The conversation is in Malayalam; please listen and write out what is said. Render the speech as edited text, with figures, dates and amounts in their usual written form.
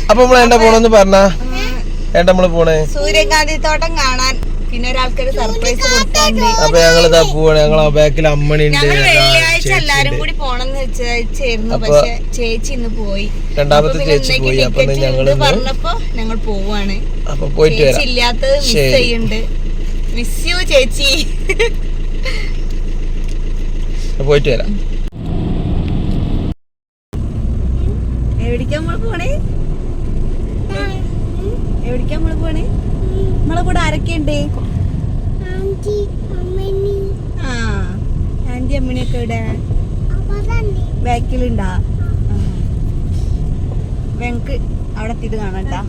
അപ്പൊ നമ്മള് എന്താ പോണെന്ന് പറഞ്ഞാ ഏട്ടാ നമ്മള് പോണേ സൂര്യകാന്തി തോട്ടം കാണാൻ. പിന്നെ ഒരാൾക്കൊരു സർപ്രൈസ് കൊടുക്കാണ്ട്. അപ്പൊ ഞങ്ങളിതാ പോവാണ്. ഞങ്ങൾ ആ ബാക്കിൽ അമ്മണി ഉണ്ട്. വെള്ളിയാഴ്ച എല്ലാരും കൂടി പോണെന്ന് വെച്ചായിരുന്നു. പക്ഷെ ചേച്ചി ഇന്ന് പോയി. രണ്ടാമത്തെ ചേച്ചി പോയി. അപ്പൊ ഞങ്ങള് പറഞ്ഞപ്പോ ഞങ്ങൾ പോവാണ്. അപ്പൊ പോയിട്ട് ചേച്ചി ഇല്ലാത്തത് മിസ് ചെയ്യുന്നുണ്ട്. മിസ് യു ചേച്ചി. പോയിട്ട് വരാം. എവിടേക്കാ നമ്മള് പോണേ? എവിടേക്കാ നമ്മള് പോണേ? നമ്മളെ കൂടെ ആരൊക്കെയുണ്ട്? ആ ആന്റി അമ്മണിയൊക്കെ ഇവിടെ ബാക്കിലുണ്ടാ? ഞങ്ങക്ക് അവിടെ എത്തിയിട്ട് കാണാട്ടാ.